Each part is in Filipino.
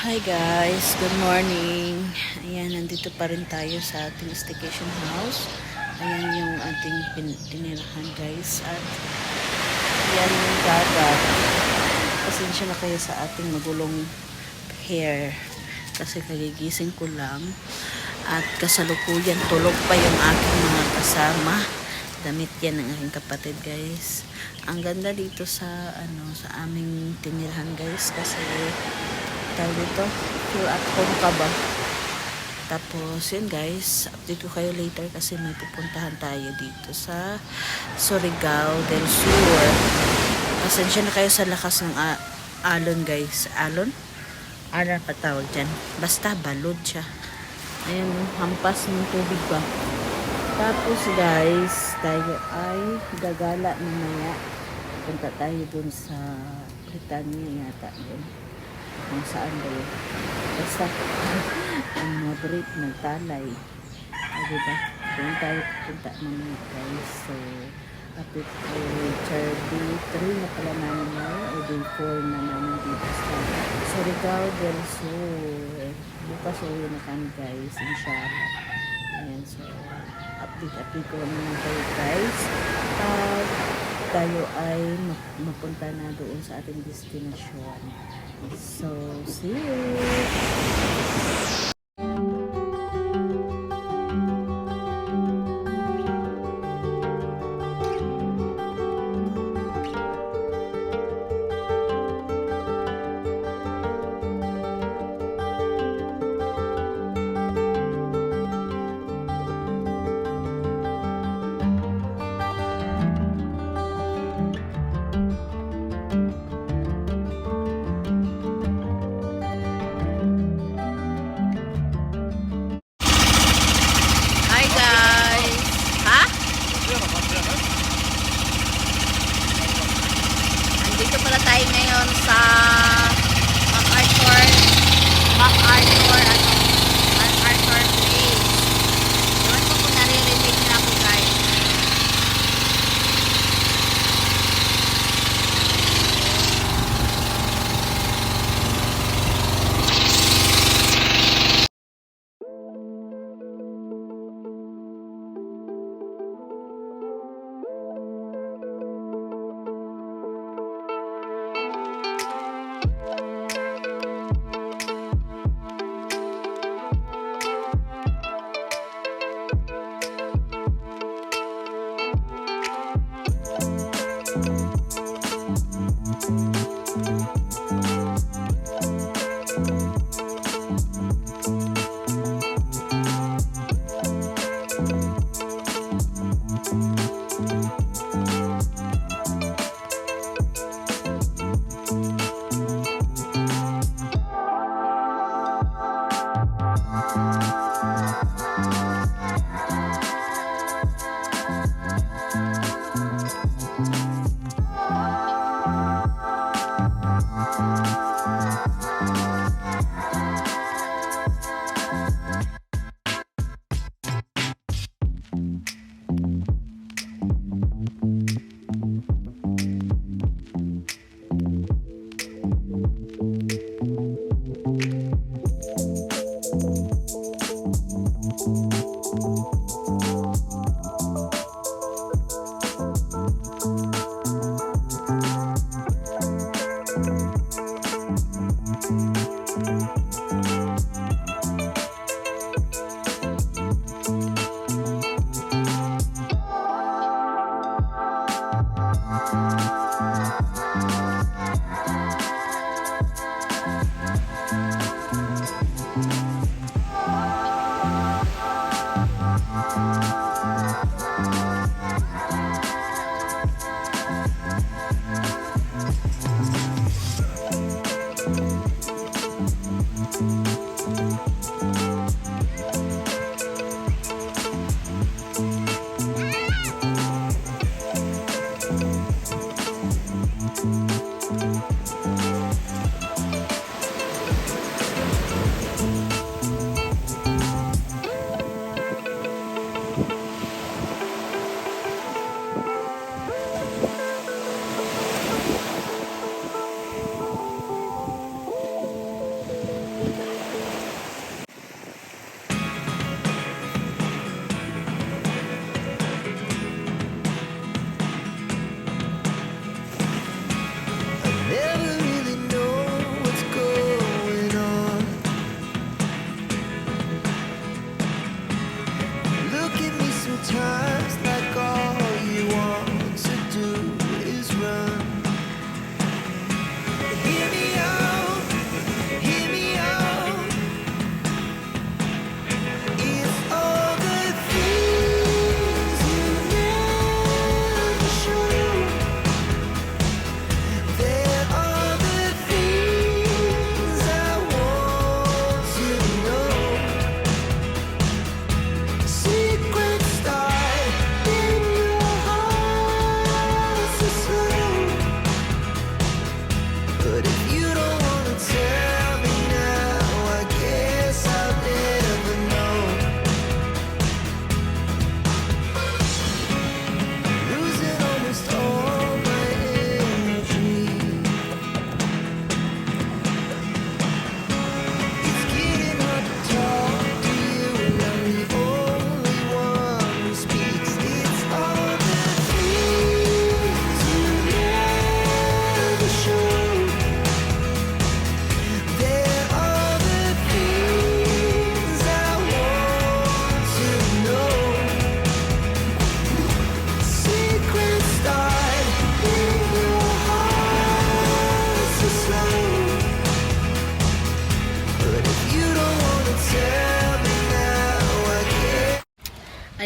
Hi guys, good morning. Ayan, nandito pa rin tayo sa ating staycation house. Ayan yung ating tinirahan guys. At ayan yung dagat. Pasensya na kayo sa ating magulong hair. Kasi kagigising ko lang. At kasalukuyan tulog pa yung aking mga kasama. Damit yan ng aking kapatid guys. Ang ganda dito sa sa aming tinirahan guys kasi tawag dito, feel at home ka ba? Tapos yun guys, update ko kayo later kasi may pupuntahan tayo dito sa Surigao del Sur. Pasensya na kayo sa lakas ng alon guys. Alon? Ano pa tawag dyan? Basta balod siya. Ayun, hampas ng tubig ba? Tapos guys, tayo ay gagala mamaya. Punta tayo dun sa Britannia yata yun. Kung saan ba yun. Basta ang Madrid nagtalay. Diba? Doon tayo punta mamaya guys. So, update ko later day 3 na pala namin ngayon o day 4 na namin dito sa Surigao del Sur. Bukas uwi na kami guys, inshallah. Ayan, so update ko naman kayo guys. Pag tayo ay mapunta na doon sa ating destination. So, see you!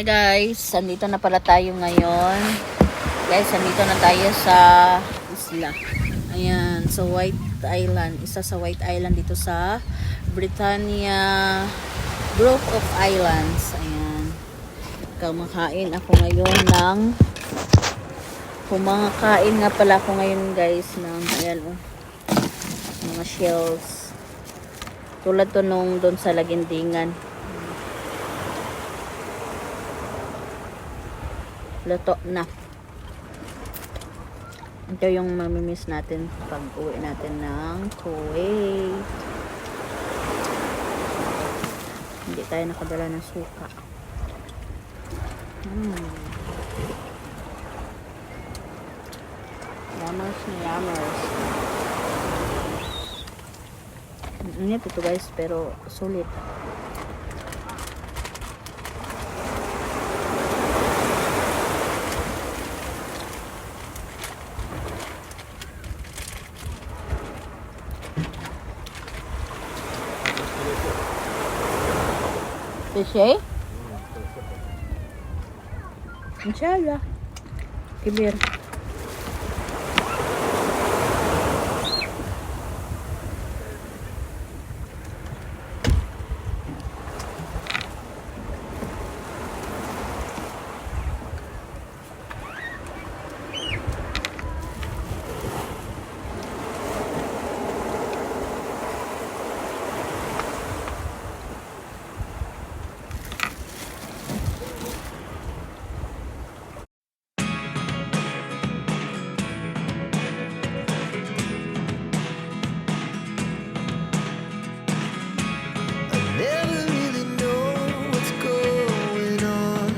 Hi guys, andito na pala tayo ngayon. Guys, andito na tayo sa isla. Ayan, sa White Island. Isa sa White Island dito sa Britannia Group of Islands. Ayan. Kumakain ako ngayon ng kumakain nga pala ako ngayon guys ng ayan oh, mga shells. Tulad to nung doon sa Lagindingan. Luto na. Ito yung mamimiss natin pag uwi natin ng Kuwait. Hindi tayo nakadala ng suka. Yammers na yammers. Init ito guys, pero sulit. Fishy? Inshallah. Kibir. Never really know what's going on.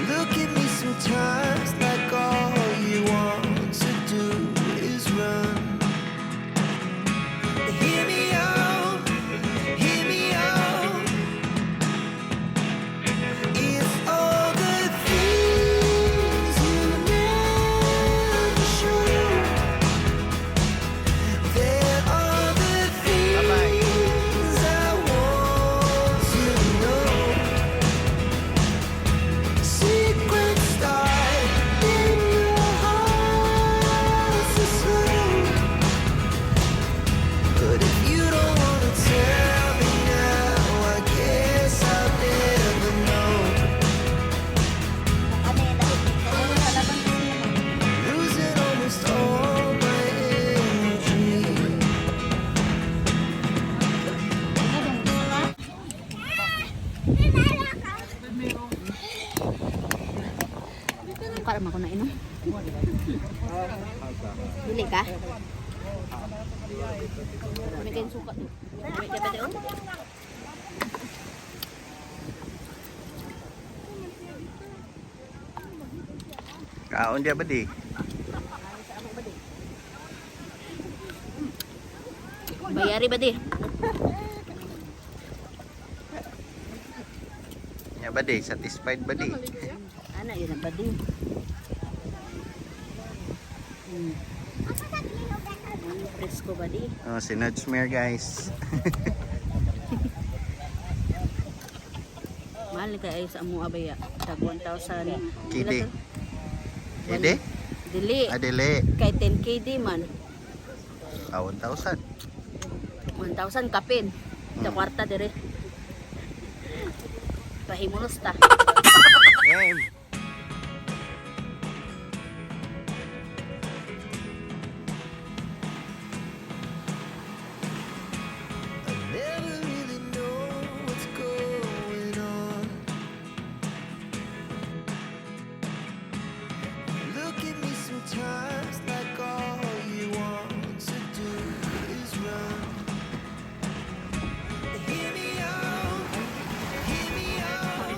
Look at me sometimes like all you want to do is run. Hear me out, hear me out. It's all the things you never show. There are the things I want to know. Secrets start in your heart so slow. But if you don't wanna tell me now, I guess I'll never know. Losing almost all my energy. Para mo ako na inom. Bili ka? May kayong suka. May kayo pati oh. Kaon dia badi. Bayari ba di? Ya badi, satisfied badi. Ano yun ang ba di? Presko ba di? Oh, si Nudsmere guys. Mahal ni kayo sa amo abaya. Tag 1,000. KD. KD? Dili. Adele. Kay 10 KD man. Ah, 1,000. 1,000 kapin. Sa kwarta dire. Pahimulos ta. Game. I never really know what's going on. Look at me sometimes like all you want to do is run. Hear me out, hear me out.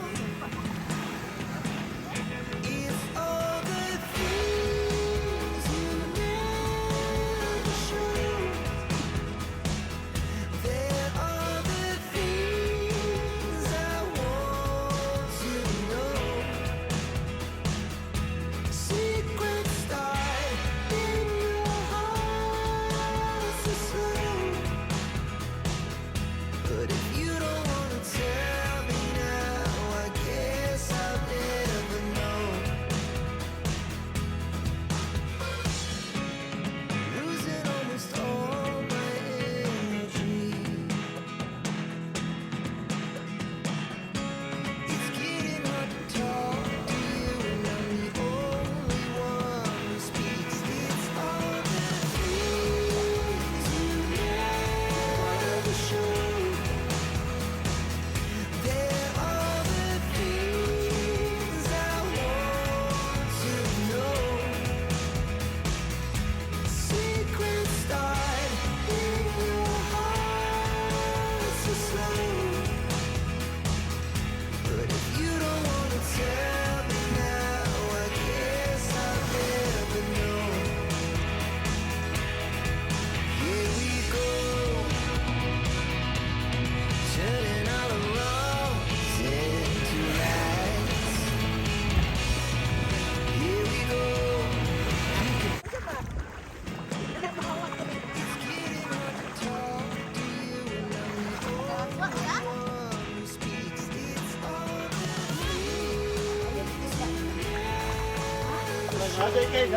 Very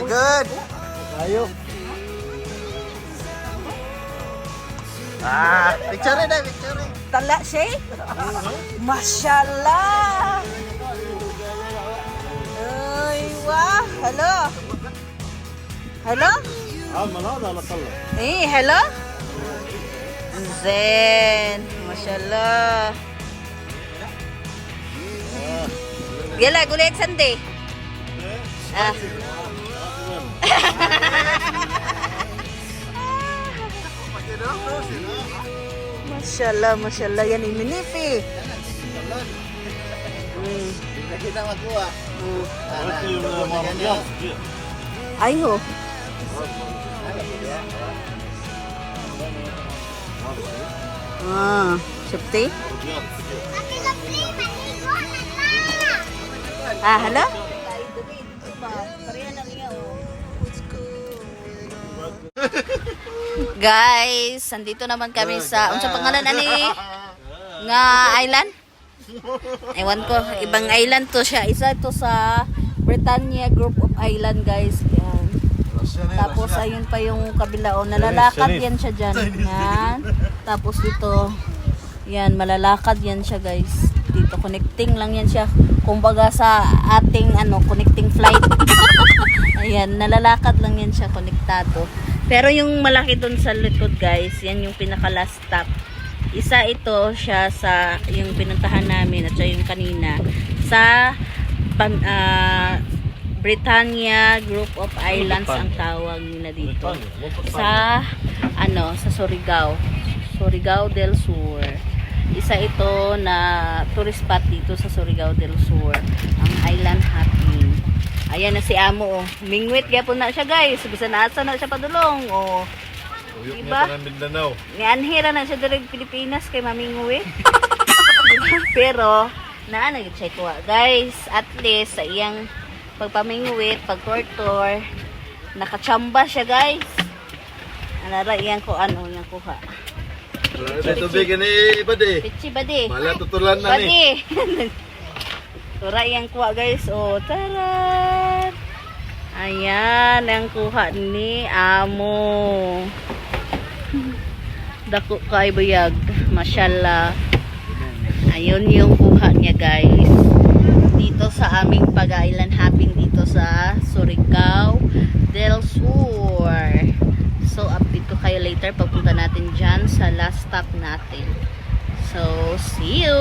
good. Picture na, picture. Tala siya? Mashallah! Ay, wah! Hello? Hello? Hello? Zen! Mashallah! Gila, gulik sandi. Ah. Mashallah, mashallah. Yan yung minifi. Ay ho. Safety? Hello? Guys, andito naman kami sa unsa pangalan ani nga island? Ewan ko, ibang island to siya. Isa to sa Britannia Group of Island, guys. Yan. Tapos ayun pa yung kabila, nalalakad yan siya diyan. Yan. Tapos dito, yan, malalakad yan siya, guys. Dito connecting lang yan siya. Kumbaga sa ating connecting flight. Ayan, nalalakad lang yan siya, konektado. Pero yung malaki doon sa likod, guys, yan yung pinaka last stop. Isa ito siya sa yung pinuntahan namin at yung kanina sa Britannia Group of Islands ang tawag nila dito. Sa sa Surigao del Sur. Isa ito na tourist spot dito sa Surigao del Sur, ang island hopping. Ayan na si Amo, mingwit gyapon na siya, guys. Bisan asa na siya padulong. Diba? Ni anhira na siya direct Pilipinas kay mamingwit. Pero nag-check ko, guys. At least sa iyang pagpamingwit, pag-tour, nakachamba siya, guys. Anara iyang ko yang kuha. Tubig ni Bade. Pichi Bade. Mala tutulan na ni. Tura yang kuha, guys. Tarat. Ayan ang kuha ni Amo. Dako kay bayag. Mashallah. Ayun yung kuha niya, guys. Dito sa aming pag-island hopping dito sa Surigao del Sur. So, update ko kayo later pagpunta natin dyan sa last stop natin. So, see you!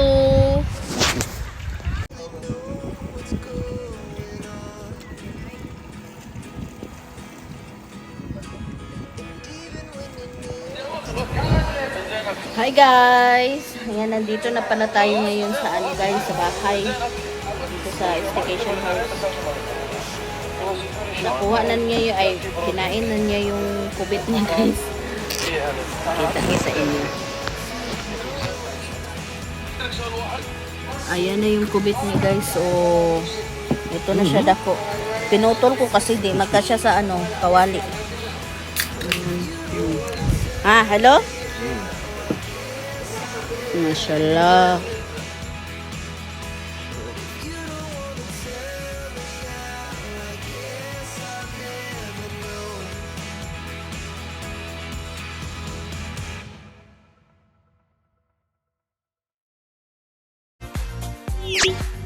Hi guys! Ayan, nandito na pala tayo ngayon sa guys, sa bahay. Dito sa staycation house. Nakuha na niya yung, kinain na niya yung kubit niya, guys. Kita niya sa inyo. Ayan na yung kubit niya, guys. So, ito na siya dako. Pinutol ko kasi di magkasya sa kawali. Hello? Mashallah. Beep.